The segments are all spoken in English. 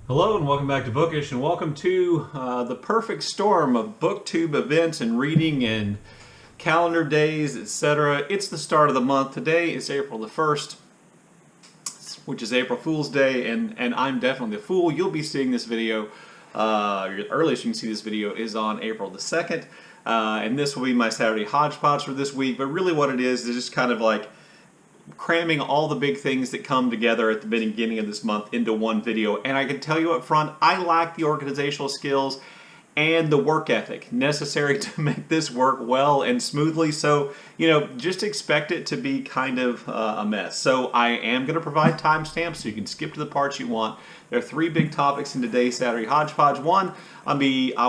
Hello and welcome back to Bookish, and welcome to the perfect storm of BookTube events and reading and calendar days, etc. It's the start of the month. Today is April the 1st, which is April Fool's Day, and I'm definitely the fool. You'll be seeing this video, the earliest you can see this video is on April the 2nd, and this will be my Saturday Hodgepodge for this week, but really what it is just kind of like cramming all the big things that come together at the beginning of this month into one video. And I can tell you up front, I lack the organizational skills and the work ethic necessary to make this work well and smoothly. So, you know, just expect it to be kind of a mess. So I am going to provide timestamps so you can skip to the parts you want. There are three big topics in today's Saturday Hodgepodge. One, I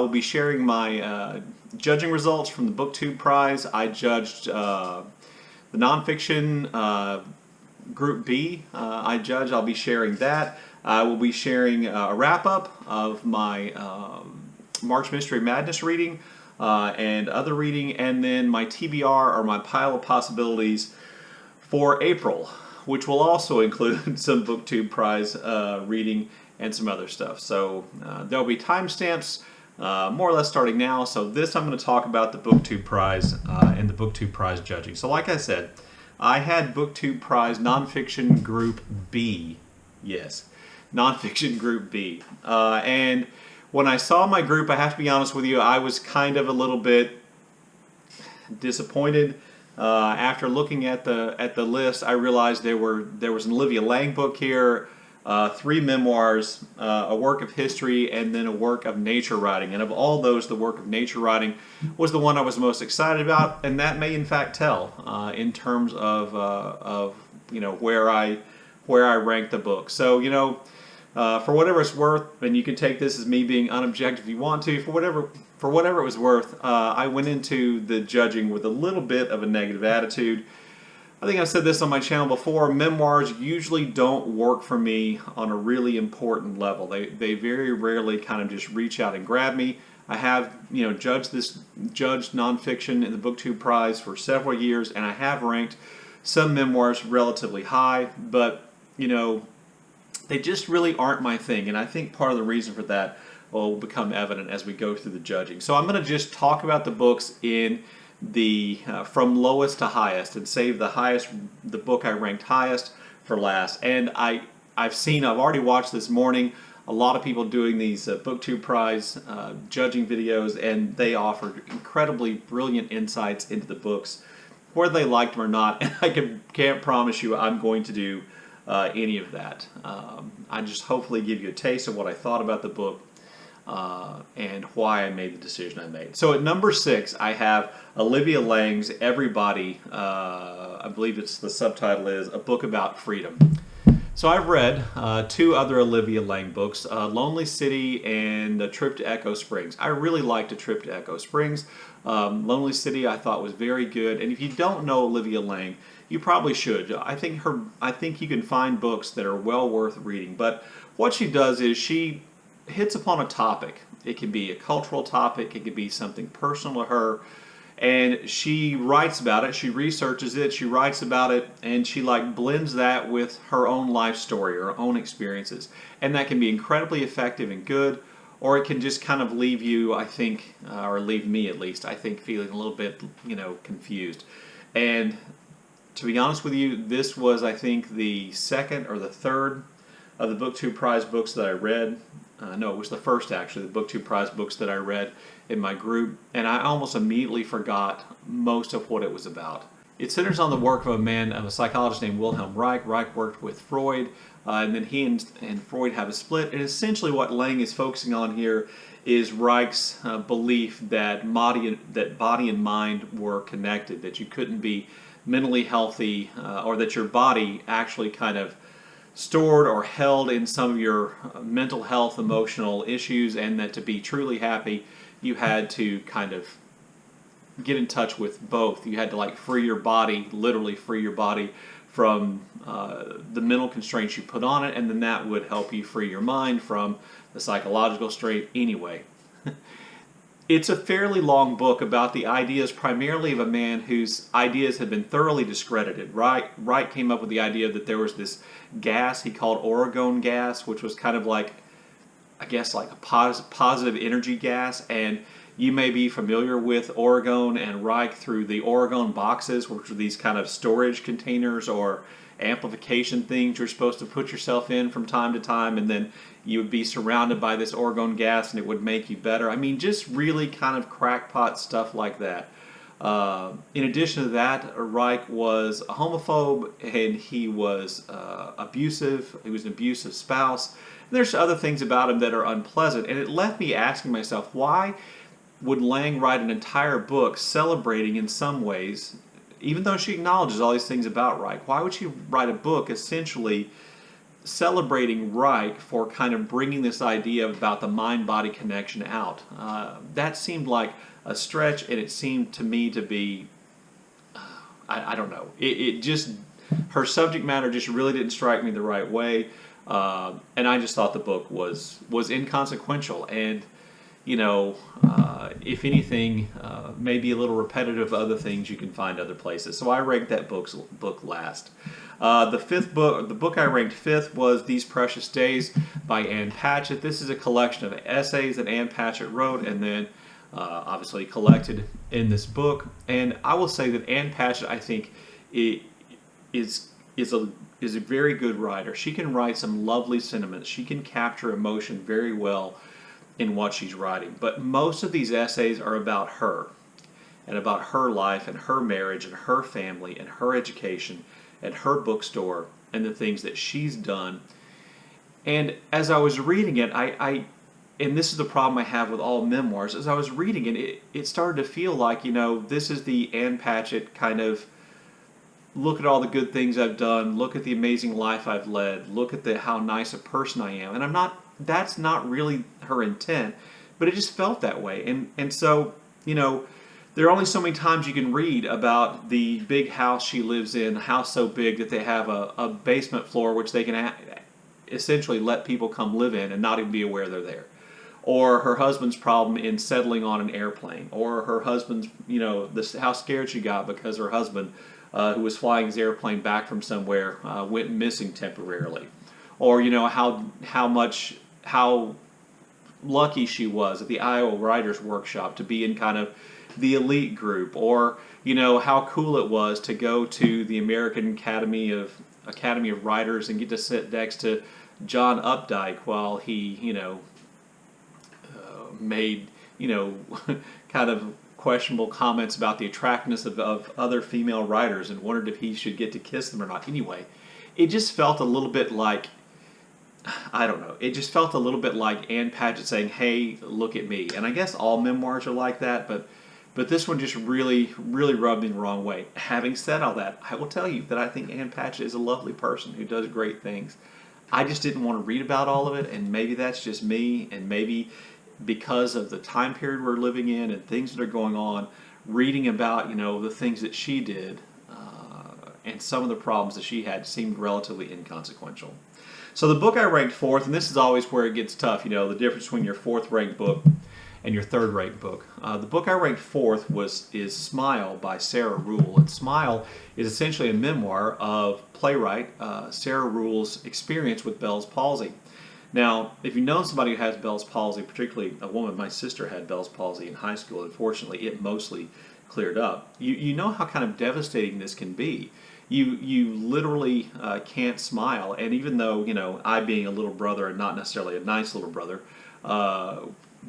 will be sharing my judging results from the BookTube Prize. I judged the nonfiction Group B, I'll be sharing that. I will be sharing a wrap-up of my March Mystery Madness reading and other reading, and then my TBR, or my pile of possibilities for April, which will also include some BookTube Prize reading and some other stuff. So there'll be timestamps more or less starting now. So this I'm going to talk about the BookTube Prize and the BookTube Prize judging. So like I said, I had BookTube Prize Nonfiction Group B. Yes, Nonfiction Group B. And when I saw my group, I have to be honest with you, I was kind of a little bit disappointed. After looking at the list, I realized there was an Olivia Lang book here, 3 memoirs, a work of history, and then a work of nature writing. And of all those, the work of nature writing was the one I was most excited about, and that may in fact tell in terms of you know where I rank the book. So you know, for whatever it's worth, and you can take this as me being unobjective if you want to. For whatever it was worth, I went into the judging with a little bit of a negative attitude. I think I've said this on my channel before, memoirs usually don't work for me on a really important level. They very rarely kind of just reach out and grab me. I have, you know, judged nonfiction in the BookTube Prize for several years, and I have ranked some memoirs relatively high, but, you know, they just really aren't my thing, and I think part of the reason for that will become evident as we go through the judging. So I'm going to just talk about the books in the from lowest to highest, and save the book I ranked highest for last. And I've already watched this morning a lot of people doing these BookTube Prize judging videos, and they offered incredibly brilliant insights into the books, whether they liked them or not. And I can't promise you I'm going to do any of that. I just hopefully give you a taste of what I thought about the book and why I made the decision I made. So at number 6, I have Olivia Lang's Everybody. I believe the subtitle is A Book About Freedom. So I've read 2 other Olivia Lang books, Lonely City and A Trip to Echo Springs. I really liked A Trip to Echo Springs. Lonely City I thought was very good, and if you don't know Olivia Lang, you probably should. I think you can find books that are well worth reading. But what she does is she hits upon a topic. It can be a cultural topic, it could be something personal to her, and she writes about it, she researches it, she writes about it, and she like blends that with her own life story, her own experiences. And that can be incredibly effective and good, or it can just kind of leave you, I think, or leave me at least, I think, feeling a little bit, you know, confused. And to be honest with you, this was, I think, the second or the third of the BookTube Prize books that I read. No, it was the first, actually, the BookTube Prize books that I read in my group, and I almost immediately forgot most of what it was about. It centers on the work of a psychologist named Wilhelm Reich. Reich worked with Freud, and then he and Freud have a split, and essentially what Lang is focusing on here is Reich's belief that body and mind were connected, that you couldn't be mentally healthy, or that your body actually kind of stored or held in some of your mental health, emotional issues, and that to be truly happy, you had to kind of get in touch with both. You had to like free your body, literally free your body from the mental constraints you put on it, and then that would help you free your mind from the psychological strain anyway. It's a fairly long book about the ideas primarily of a man whose ideas had been thoroughly discredited. Wright came up with the idea that there was this gas he called orgone gas, which was kind of like I guess like a positive energy gas. And you may be familiar with Oregon and Reich through the Oregon boxes, which are these kind of storage containers or amplification things you're supposed to put yourself in from time to time, and then you would be surrounded by this Oregon gas and it would make you better. I mean, just really kind of crackpot stuff like that. In addition to that, Reich was a homophobe, and he was abusive. He was an abusive spouse. And there's other things about him that are unpleasant, and it left me asking myself, why would Lang write an entire book celebrating in some ways, even though she acknowledges all these things about Reich, why would she write a book essentially celebrating Reich for kind of bringing this idea about the mind-body connection out? That seemed like a stretch, and it seemed to me to be, I don't know, it just, her subject matter just really didn't strike me the right way, and I just thought the book was inconsequential, and you know, if anything, maybe a little repetitive of other things you can find other places. So I ranked that book last. The book I ranked fifth was These Precious Days by Ann Patchett. This is a collection of essays that Ann Patchett wrote and then obviously collected in this book. And I will say that Ann Patchett, I think, is a very good writer. She can write some lovely sentiments. She can capture emotion very well in what she's writing. But most of these essays are about her and about her life and her marriage and her family and her education and her bookstore and the things that she's done. And as I was reading it, and this is the problem I have with all memoirs, as I was reading it, it started to feel like, you know, this is the Ann Patchett kind of, look at all the good things I've done, look at the amazing life I've led, look at how nice a person I am. And that's not really her intent, but it just felt that way. And so, you know, there are only so many times you can read about the big house she lives in, a house so big that they have a basement floor which they can essentially let people come live in and not even be aware they're there. Or her husband's problem in settling on an airplane. Or her husband's, you know, how scared she got because her husband, who was flying his airplane back from somewhere, went missing temporarily. Or, you know, how lucky she was at the Iowa Writers Workshop to be in kind of the elite group. Or, you know, how cool it was to go to the American Academy of Writers and get to sit next to John Updike while he, you know, made, you know, kind of questionable comments about the attractiveness of other female writers and wondered if he should get to kiss them or not. Anyway, it just felt a little bit like, I don't know, it just felt a little bit like Ann Patchett saying, hey, look at me. And I guess all memoirs are like that, but this one just really, really rubbed me the wrong way. Having said all that, I will tell you that I think Ann Patchett is a lovely person who does great things. I just didn't want to read about all of it, and maybe that's just me, and maybe because of the time period we're living in and things that are going on, reading about, you know, the things that she did and some of the problems that she had seemed relatively inconsequential. So the book I ranked fourth, and this is always where it gets tough, you know, the difference between your fourth ranked book and your third ranked book. The book I ranked fourth is Smile by Sarah Ruhl. And Smile is essentially a memoir of playwright Sarah Ruhl's experience with Bell's palsy. Now, if you know somebody who has Bell's palsy, particularly a woman, my sister had Bell's palsy in high school. Unfortunately, it mostly cleared up. You know how kind of devastating this can be. You literally can't smile, and even though, you know, I being a little brother and not necessarily a nice little brother,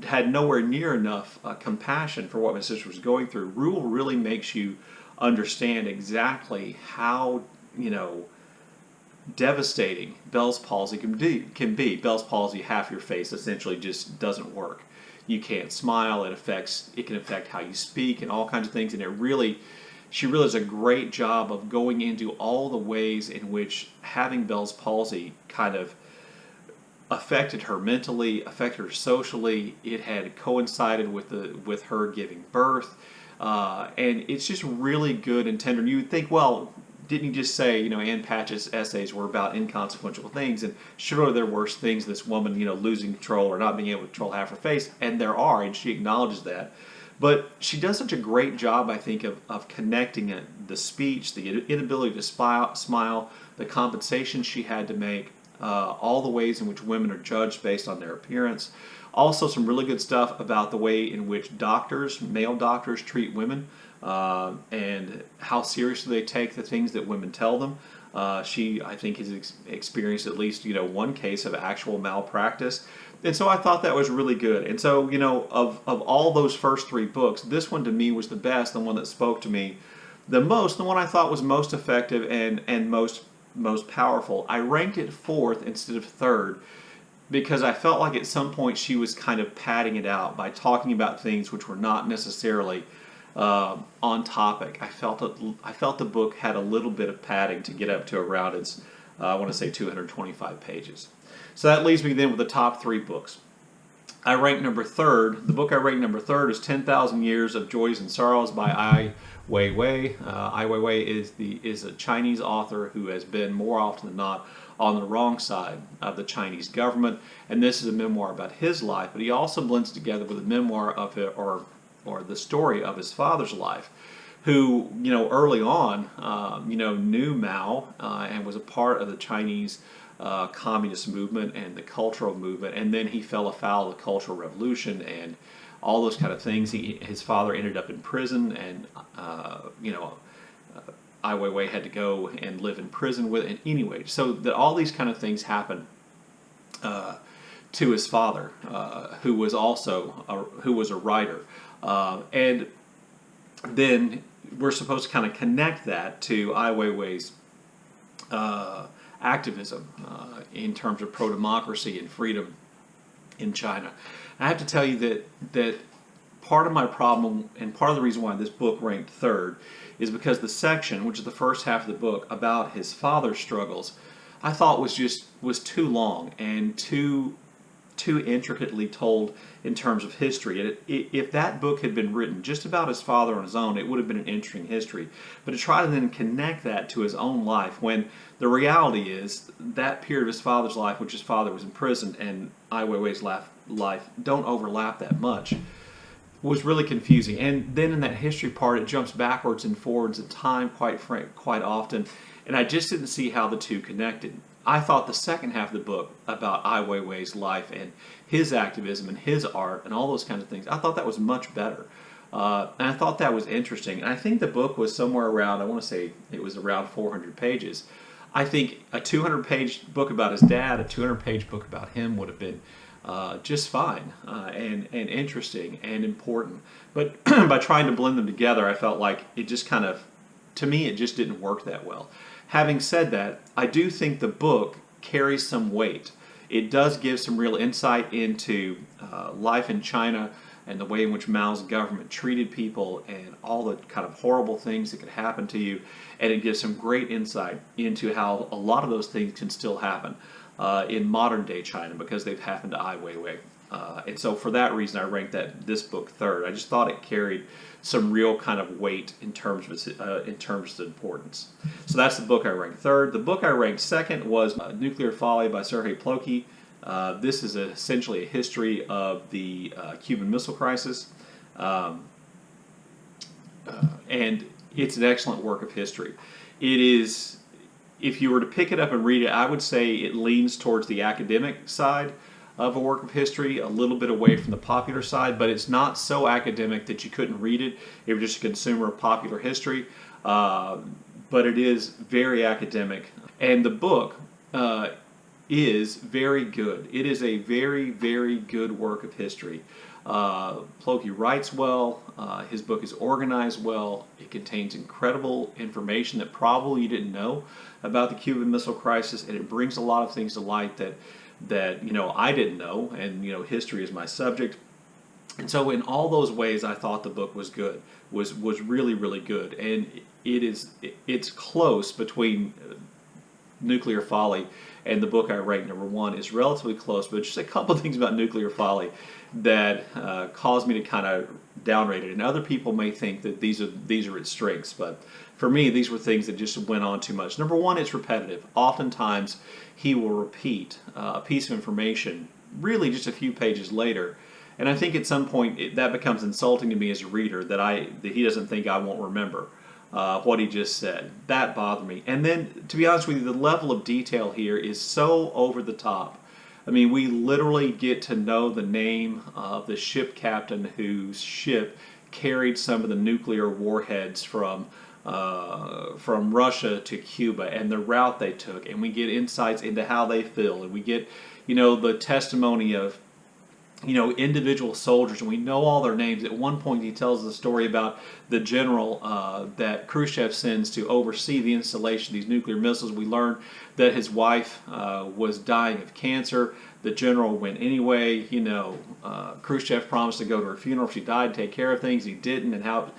had nowhere near enough compassion for what my sister was going through, Ruhl really makes you understand exactly how, you know, devastating Bell's palsy can be. Bell's palsy, half your face essentially just doesn't work. You can't smile. It can affect how you speak and all kinds of things. And she really does a great job of going into all the ways in which having Bell's palsy kind of affected her mentally, affected her socially. It had coincided with her giving birth, and it's just really good and tender. And you would think, well, didn't you just say, you know, Ann Patchett's essays were about inconsequential things, and surely there were things, this woman, you know, losing control or not being able to control half her face, and there are, and she acknowledges that. But she does such a great job, I think, of connecting the speech, the inability to smile, the compensation she had to make, all the ways in which women are judged based on their appearance. Also, some really good stuff about the way in which doctors, male doctors, treat women and how seriously they take the things that women tell them. She, I think, has experienced at least one case of actual malpractice, and so I thought that was really good. And so of all those first three books, this one to me was the best, the one that spoke to me the most, the one I thought was most effective and most powerful. I ranked it fourth instead of third because I felt like at some point she was kind of padding it out by talking about things which were not necessarily on topic. I felt the book had a little bit of padding to get up to around its, I want to say 225 pages. So that leaves me then with the top three books. I ranked number third. The book I ranked number third is 10,000 Years of Joys and Sorrows by Ai Weiwei. Ai Weiwei is a Chinese author who has been more often than not on the wrong side of the Chinese government, and this is a memoir about his life, but he also blends together with a memoir of it, or the story of his father's life, who early on knew Mao and was a part of the Chinese communist movement and the cultural movement, and then he fell afoul of the Cultural Revolution and all those kind of things. His father ended up in prison, and Ai Weiwei had to go and live in prison with it. Anyway, so that all these kind of things happened to his father, who was a writer, and then we're supposed to kind of connect that to Ai Weiwei's activism in terms of pro-democracy and freedom in China. I have to tell you that part of my problem and part of the reason why this book ranked third is because the section, which is the first half of the book, about his father's struggles, I thought was too long and too intricately told in terms of history. If that book had been written just about his father on his own, it would have been an interesting history. But to try to then connect that to his own life, when the reality is that period of his father's life, which his father was in prison, and Ai Weiwei's life don't overlap that much, was really confusing. And then in that history part, it jumps backwards and forwards in time quite often, and I just didn't see how the two connected. I thought the second half of the book about Ai Weiwei's life and his activism and his art and all those kinds of things, I thought that was much better. And I thought that was interesting. And I think the book was somewhere around, I want to say it was around 400 pages. I think a 200-page book about his dad, a 200-page book about him would have been just fine and interesting and important. But by trying to blend them together, I felt like it just kind of, to me, it just didn't work that well. Having said that, I do think the book carries some weight. It does give some real insight into life in China and the way in which Mao's government treated people and all the kind of horrible things that could happen to you. And it gives some great insight into how a lot of those things can still happen in modern day China because they've happened to Ai Weiwei. And so for that reason, I ranked this book third. I just thought it carried some real kind of weight in terms of its importance. So that's the book I ranked third. The book I ranked second was Nuclear Folly by Sergei Plokhy. This is essentially a history of the Cuban Missile Crisis, and it's an excellent work of history. It is, if you were to pick it up and read it, I would say it leans towards the academic side of a work of history, a little bit away from the popular side, but it's not so academic that you couldn't read it if you're just a consumer of popular history, but it is very academic. And the book is very good. It is a very, very good work of history. Plokhy writes well, his book is organized well, it contains incredible information that probably you didn't know about the Cuban Missile Crisis, and it brings a lot of things to light that I didn't know, and history is my subject. And so in all those ways I thought the book was good, was really, really good. And it's close between Nuclear Folly and the book I ranked number one is relatively close, but just a couple of things about Nuclear Folly that caused me to kind of downrate it. And other people may think that these are its strengths, but for me, these were things that just went on too much. Number one, it's repetitive. Oftentimes, he will repeat a piece of information really just a few pages later, and I think at some point that becomes insulting to me as a reader that he doesn't think I won't remember. what he just said. That bothered me. And then, to be honest with you, the level of detail here is so over the top. I mean, we literally get to know the name of the ship captain whose ship carried some of the nuclear warheads from Russia to Cuba, and the route they took, and we get insights into how they feel, and we get, the testimony of, individual soldiers, and we know all their names. At one point, he tells the story about the general that Khrushchev sends to oversee the installation of these nuclear missiles. We learn that his wife was dying of cancer. The general went anyway. Khrushchev promised to go to her funeral if she died, take care of things. He didn't, and how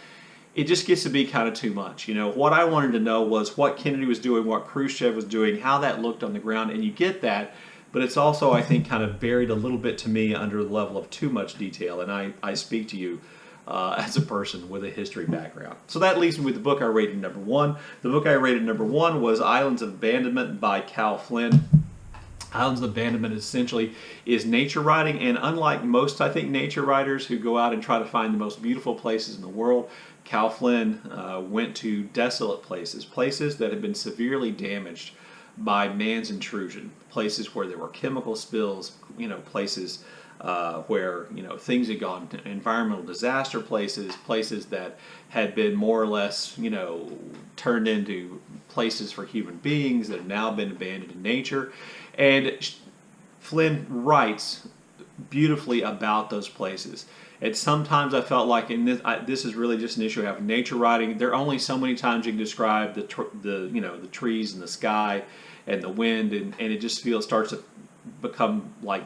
it just gets to be kind of too much. What I wanted to know was what Kennedy was doing, what Khrushchev was doing, how that looked on the ground, and you get that. But it's also, I think, kind of buried a little bit to me under the level of too much detail, and I speak to you as a person with a history background. So that leaves me with the book I rated number 1. The book I rated number 1 was Islands of Abandonment by Cal Flynn. Islands of Abandonment essentially is nature writing, and unlike most, I think, nature writers who go out and try to find the most beautiful places in the world, Cal Flynn went to desolate places that had been severely damaged by man's intrusion, places where there were chemical spills, places where things had gone, environmental disaster places that had been more or less turned into places for human beings that have now been abandoned in nature. And Flynn writes beautifully about those places. And sometimes I felt like this is really just an issue I have with nature writing. There are only so many times you can describe the trees and the sky and the wind, and it just starts to become like,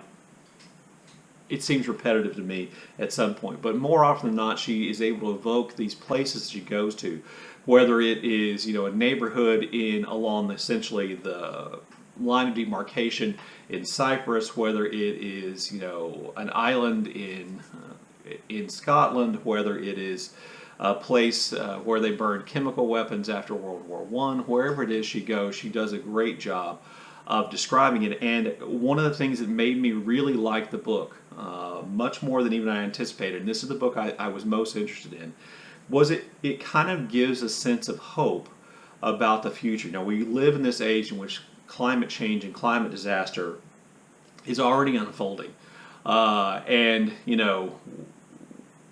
it seems repetitive to me at some point. But more often than not, she is able to evoke these places she goes to, whether it is a neighborhood along essentially the line of demarcation in Cyprus, whether it is an island in Scotland, whether it is a place where they burned chemical weapons after World War I. Wherever it is she goes, she does a great job of describing it. And one of the things that made me really like the book, much more than even I anticipated, and this is the book I was most interested in, was it kind of gives a sense of hope about the future. Now, we live in this age in which climate change and climate disaster is already unfolding. And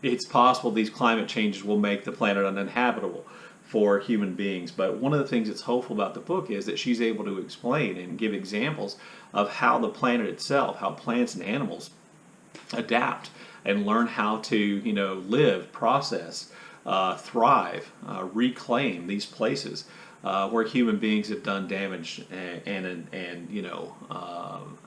it's possible these climate changes will make the planet uninhabitable for human beings. But one of the things that's hopeful about the book is that she's able to explain and give examples of how the planet itself, how plants and animals adapt and learn how to, live, process, thrive, reclaim these places where human beings have done damage and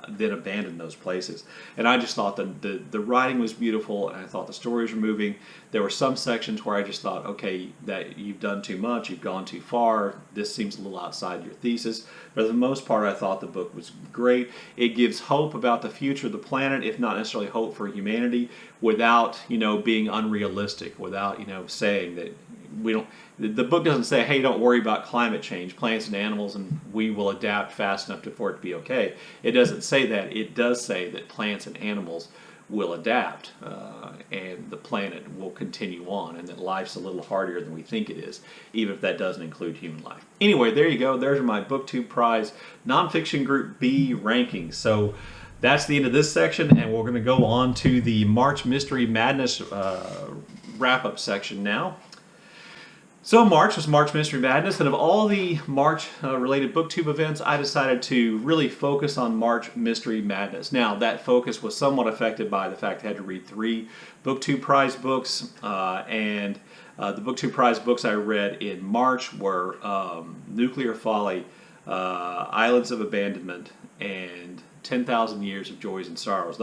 then abandoned those places. And I just thought that the writing was beautiful, and I thought the stories were moving. There were some sections where I just thought, okay, that you've done too much, you've gone too far, this seems a little outside your thesis. But for the most part, I thought the book was great. It gives hope about the future of the planet, if not necessarily hope for humanity, without being unrealistic, without saying that we don't. The book doesn't say, hey, don't worry about climate change, plants and animals, and we will adapt fast enough for it to be okay. It doesn't say that. It does say that plants and animals will adapt, and the planet will continue on, and that life's a little harder than we think it is, even if that doesn't include human life. Anyway, there you go. There's my BookTube Prize Nonfiction Group B rankings. So that's the end of this section, and we're going to go on to the March Mystery Madness wrap-up section now. So March was March Mystery Madness, and of all the March-related BookTube events, I decided to really focus on March Mystery Madness. Now, that focus was somewhat affected by the fact I had to read 3 BookTube Prize books, and the BookTube Prize books I read in March were Nuclear Folly, Islands of Abandonment, and 10,000 Years of Joys and Sorrows.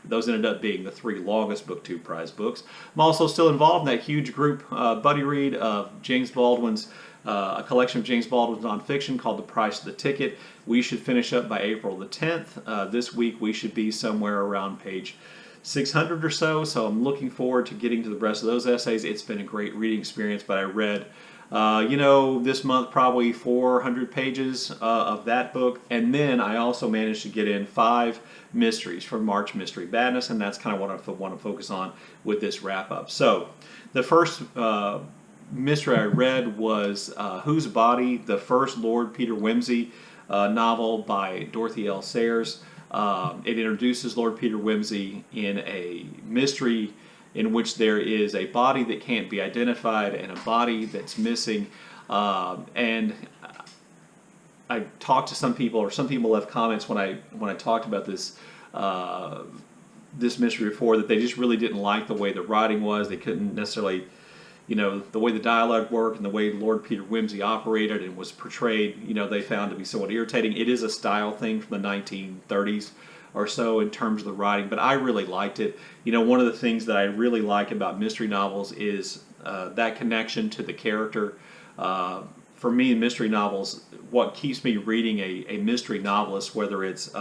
Those ended up being the 3 longest BookTube Prize books. I'm also still involved in that huge group buddy read of James Baldwin's, a collection of James Baldwin's nonfiction called The Price of the Ticket. We should finish up by April the 10th. This week we should be somewhere around page 600 or so I'm looking forward to getting to the rest of those essays. It's been a great reading experience, but I read this month probably 400 pages of that book, and then I also managed to get in 5 mysteries from March Mystery Madness, and that's kind of what I want to focus on with this wrap-up. So the first mystery I read was Whose Body, the first Lord Peter Wimsey novel by Dorothy L. Sayers. It introduces Lord Peter Wimsey in a mystery in which there is a body that can't be identified and a body that's missing. And I talked to some people, or some people left comments when I talked about this this mystery before, that they just really didn't like the way the writing was. They couldn't necessarily, the way the dialogue worked and the way Lord Peter Wimsey operated and was portrayed, they found to be somewhat irritating. It is a style thing from the 1930s or so in terms of the writing, but I really liked it. One of the things that I really like about mystery novels is that connection to the character. For me, in mystery novels, what keeps me reading a mystery novelist, whether it's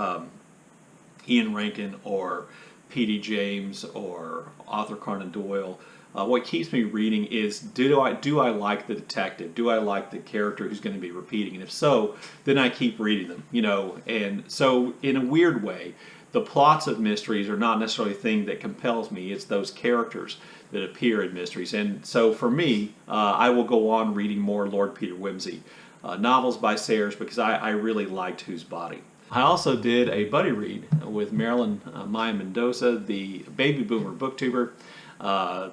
Ian Rankin or P.D. James or Arthur Conan Doyle, what keeps me reading is, do I like the detective? Do I like the character who's going to be repeating? And if so, then I keep reading them. And so in a weird way, the plots of mysteries are not necessarily a thing that compels me. It's those characters that appear in mysteries. And so for me, I will go on reading more Lord Peter Wimsey novels by Sayers, because I really liked Whose Body. I also did a buddy read with Marilyn Maya Mendoza, the baby boomer booktuber.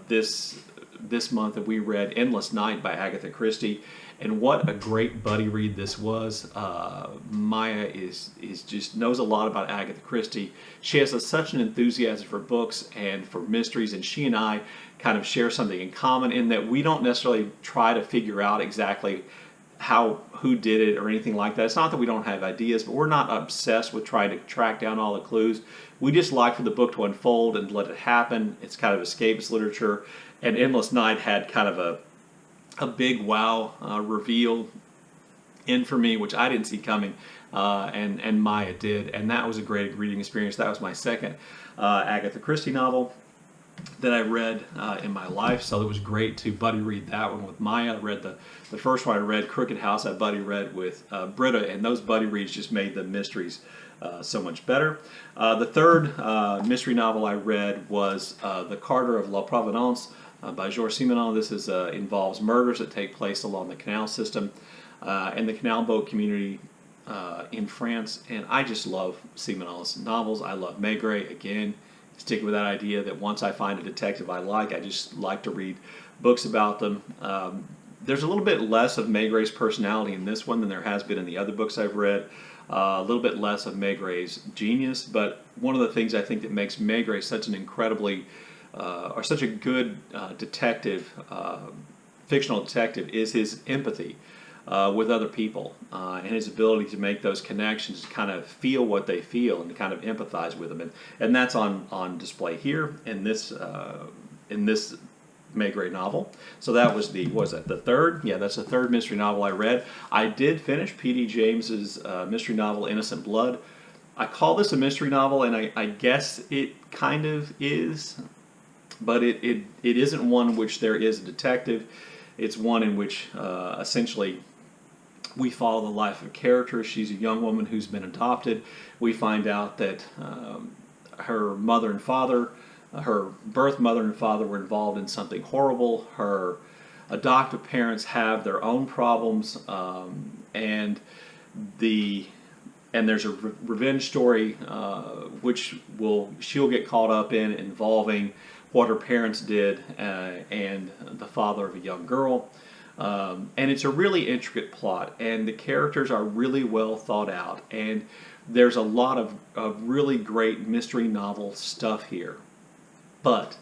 This month we read Endless Night by Agatha Christie, and what a great buddy read this was. Maya is just knows a lot about Agatha Christie. She has such an enthusiasm for books and for mysteries, and she and I kind of share something in common in that we don't necessarily try to figure out exactly who did it or anything like that. It's not that we don't have ideas, but we're not obsessed with trying to track down all the clues. We just like for the book to unfold and let it happen. It's kind of escapist literature, and Endless Night had kind of a big wow reveal in for me, which I didn't see coming, and Maya did, and that was a great reading experience. That was my second Agatha Christie novel that I read in my life, so it was great to buddy read that one with Maya. I read the first one I read, Crooked House, I buddy read with Britta, and those buddy reads just made the mysteries so much better. The third mystery novel I read was The Carter of La Providence by Georges Simenon. This involves murders that take place along the canal system and the canal boat community in France, and I just love Simenon's novels. I love Maigret, again. Sticking with that idea that once I find a detective I just like to read books about them. There's a little bit less of Maigret's personality in this one than there has been in the other books I've read. A little bit less of Maigret's genius, but one of the things I think that makes Maigret such an incredibly, or such a good detective, fictional detective, is his empathy with other people and his ability to make those connections, to kind of feel what they feel and to kind of empathize with them, and that's on display here in this Maigret novel. So that was the third? Yeah, that's the third mystery novel I read. I did finish P.D. James's mystery novel Innocent Blood. I call this a mystery novel, and I guess it kind of is, but it isn't one in which there is a detective. It's one in which essentially we follow the life of a character. She's a young woman who's been adopted. We find out that her mother and father, her birth mother and father, were involved in something horrible. Her adoptive parents have their own problems, and there's a revenge story which she'll get caught up in, involving what her parents did and the father of a young girl. And it's a really intricate plot, and the characters are really well thought out, and there's a lot of really great mystery novel stuff here. But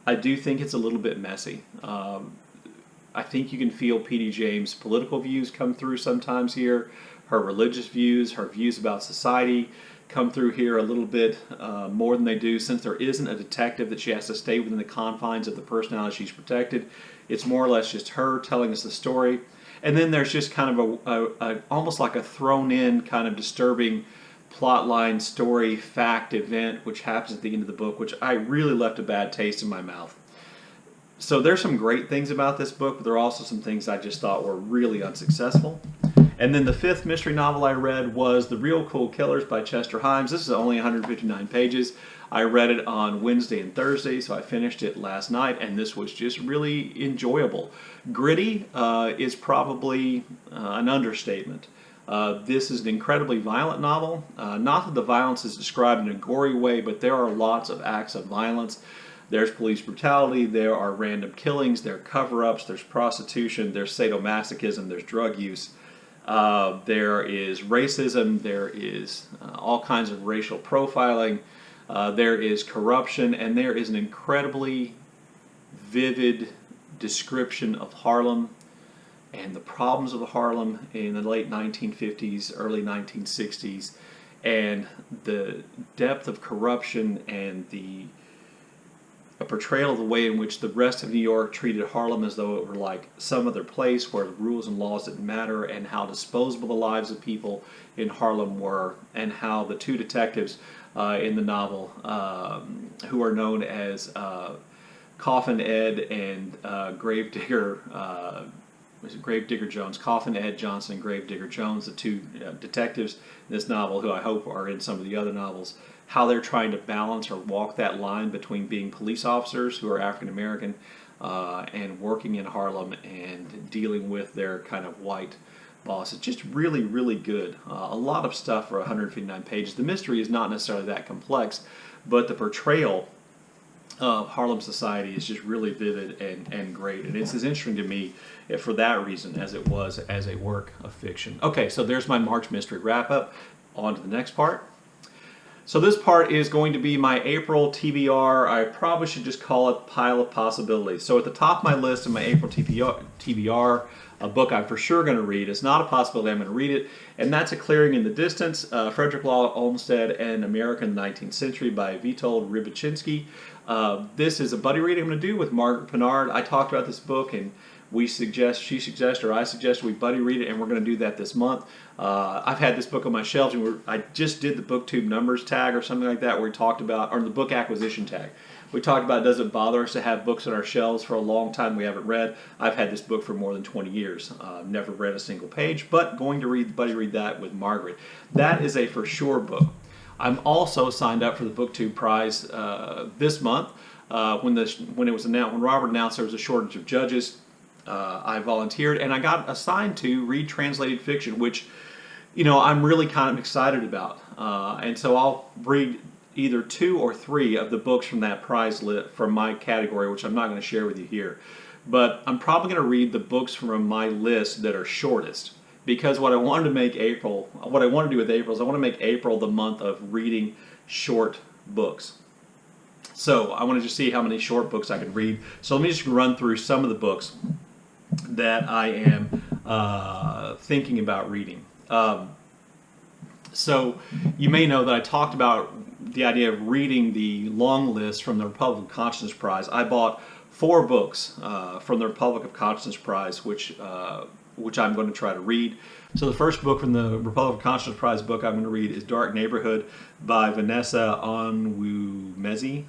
I do think it's a little bit messy. I think you can feel P.D. James' political views come through sometimes here, her religious views, her views about society come through here a little bit more than they do, since there isn't a detective that she has to stay within the confines of the personality she's protected. It's more or less just her telling us the story. And then there's just kind of almost like a thrown in kind of disturbing plotline, story, fact, event, which happens at the end of the book, which I really left a bad taste in my mouth. So there's some great things about this book, but there are also some things I just thought were really unsuccessful. And then the fifth mystery novel I read was The Real Cool Killers by Chester Himes. This is only 159 pages. I read it on Wednesday and Thursday, so I finished it last night, and this was just really enjoyable. Gritty is probably an understatement. This is an incredibly violent novel. Not that the violence is described in a gory way, but there are lots of acts of violence. There's police brutality, there are random killings, there are cover-ups, there's prostitution, there's sadomasochism, there's drug use. There is racism, there is all kinds of racial profiling, there is corruption, and there is an incredibly vivid description of Harlem and the problems of Harlem in the late 1950s, early 1960s, and the depth of corruption and a portrayal of the way in which the rest of New York treated Harlem as though it were like some other place where the rules and laws didn't matter, and how disposable the lives of people in Harlem were, and how the two detectives in the novel, who are known as Coffin Ed and Gravedigger Jones, Coffin Ed Johnson and Gravedigger Jones, the two detectives in this novel, who I hope are in some of the other novels, how they're trying to balance or walk that line between being police officers who are African American and working in Harlem and dealing with their kind of white boss. It's just really, really good. A lot of stuff for 159 pages. The mystery is not necessarily that complex, but the portrayal of Harlem society is just really vivid and great. And it's as interesting to me for that reason as it was as a work of fiction. Okay, so there's my March mystery wrap-up. On to the next part. So this part is going to be my April TBR. I probably should just call it Pile of Possibilities. So at the top of my list of my April TBR, a book I'm for sure going to read. It's not a possibility I'm going to read it, and that's A Clearing in the Distance, Frederick Law Olmsted and America in the 19th Century by Witold Rybczynski. This is a buddy reading I'm going to do with Margaret Pinard. I talked about this book, and I suggest we buddy read it, and we're going to do that this month. I've had this book on my shelves, and I just did the BookTube numbers tag or something like that, where we talked about, or the book acquisition tag. We talked about, does it bother us to have books on our shelves for a long time we haven't read? I've had this book for more than 20 years. Never read a single page, but going to buddy read that with Margaret. That is a for sure book. I'm also signed up for the BookTube Prize this month. When Robert announced there was a shortage of judges, I volunteered, and I got assigned to read translated fiction, which, I'm really kind of excited about. And so I'll read either 2 or 3 of the books from that prize list from my category, which I'm not going to share with you here. But I'm probably going to read the books from my list that are shortest, because what I wanted to do with April is I want to make April the month of reading short books. So I want to just see how many short books I can read. So let me just run through some of the books that I am thinking about reading. So you may know that I talked about the idea of reading the long list from the Republic of Consciousness Prize. I bought 4 books from the Republic of Consciousness Prize, which I'm going to try to read. So the first book from the Republic of Consciousness Prize book I'm going to read is Dark Neighborhood by Vanessa Onwumezi.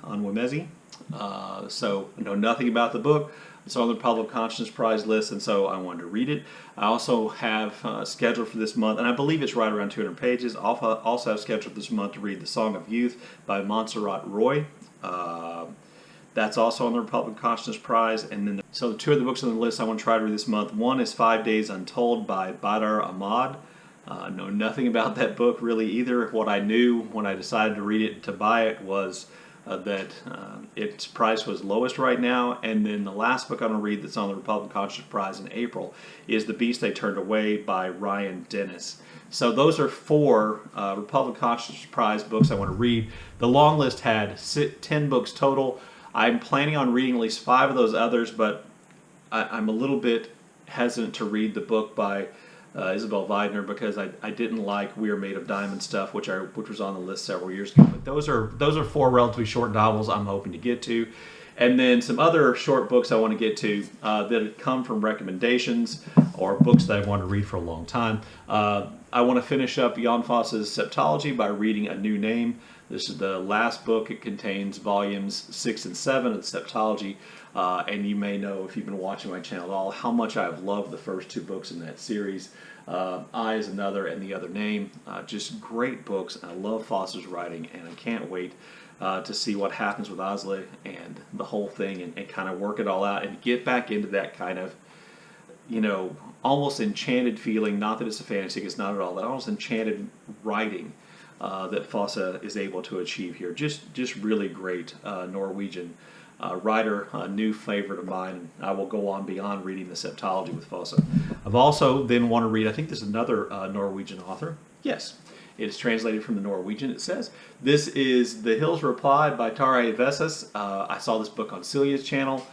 So I know nothing about the book. It's on the Republic of Consciousness Prize list, and so I wanted to read it. I also have scheduled for this month, and I believe it's right around 200 pages. I also have scheduled this month to read The Song of Youth by Montserrat Roy. That's also on the Republic of Consciousness Prize. And then, so the 2 of the books on the list I want to try to read this month. One is 5 Days Untold by Badr Ahmad. Know nothing about that book really either. What I knew when I decided to read it, to buy it, was that its price was lowest right now. And then the last book I'm going to read that's on the Republic of Consciousness Prize in April is The Beast They Turned Away by Ryan Dennis. So those are 4 Republic of Consciousness Prize books I want to read. The long list had 10 books total. I'm planning on reading at least 5 of those others, but I'm a little bit hesitant to read the book by Isabel Weidner, because I didn't like We Are Made of Diamond Stuff, which was on the list several years ago. But those are 4 relatively short novels I'm hoping to get to. And then some other short books I want to get to that have come from recommendations or books that I want to read for a long time. I want to finish up Jan Vos's Septology by reading A New Name. This is the last book. It contains volumes 6 and 7 of the Septology. And you may know, if you've been watching my channel at all, how much I've loved the first 2 books in that series. I is Another and The Other Name. Just great books. I love Vos's writing, and I can't wait to see what happens with Asle and the whole thing, and kind of work it all out and get back into that kind of, you know, almost enchanted feeling. Not that it's a fantasy, it's not at all. That almost enchanted writing that Fosse is able to achieve here. Just really great Norwegian writer, a new favorite of mine. And I will go on beyond reading the Septology with Fosse. I've also then want to read, I think there's another Norwegian author. Yes, it is translated from the Norwegian, it says. This is The Hills Reply by Tarjei Vesaas. I saw this book on Celia's channel.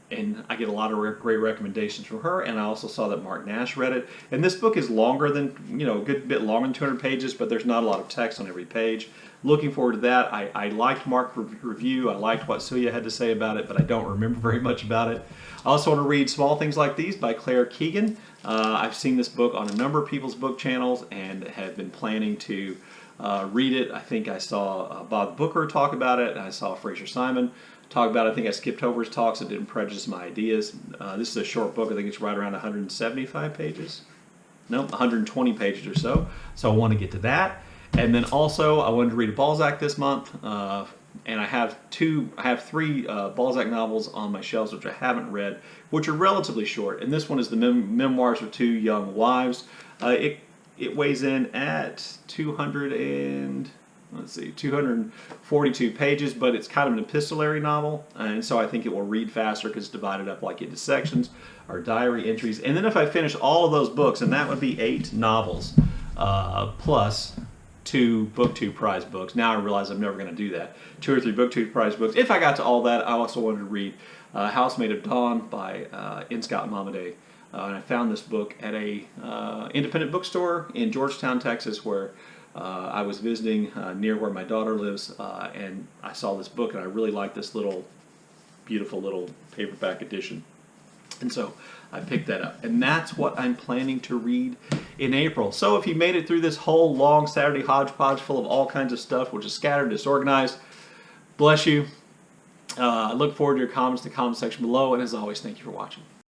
And I get a lot of great recommendations from her, and I also saw that Mark Nash read it. And this book is longer than, you know, a good bit longer than 200 pages, but there's not a lot of text on every page. Looking forward to that. I liked Mark's review. I liked what Celia had to say about it, but I don't remember very much about it. I also want to read Small Things Like These by Claire Keegan. I've seen this book on a number of people's book channels and have been planning to read it. I think I saw Bob Booker talk about it, and I saw Fraser Simon talk about it. I think I skipped over his talks. It didn't prejudice my ideas. This is a short book. I think it's right around 175 pages. No, 120 pages or so. So I want to get to that. And then also I wanted to read a Balzac this month. And I have 3 Balzac novels on my shelves which I haven't read, which are relatively short. And this one is the Memoirs of Two Young Wives. It weighs in at 242 pages, but it's kind of an epistolary novel, and so I think it will read faster because it's divided up like into sections or diary entries. And then if I finish all of those books, and that would be 8 novels plus 2 BookTube Prize books. Now I realize I'm never going to do that. 2 or 3 BookTube Prize books. If I got to all that, I also wanted to read Housemaid of Dawn by N. Scott Momaday. And I found this book at a independent bookstore in Georgetown, Texas, where I was visiting near where my daughter lives, and I saw this book, and I really liked this beautiful little paperback edition. And so I picked that up. And that's what I'm planning to read in April. So if you made it through this whole long Saturday hodgepodge full of all kinds of stuff, which is scattered, disorganized, bless you. I look forward to your comments in the comment section below, and as always, thank you for watching.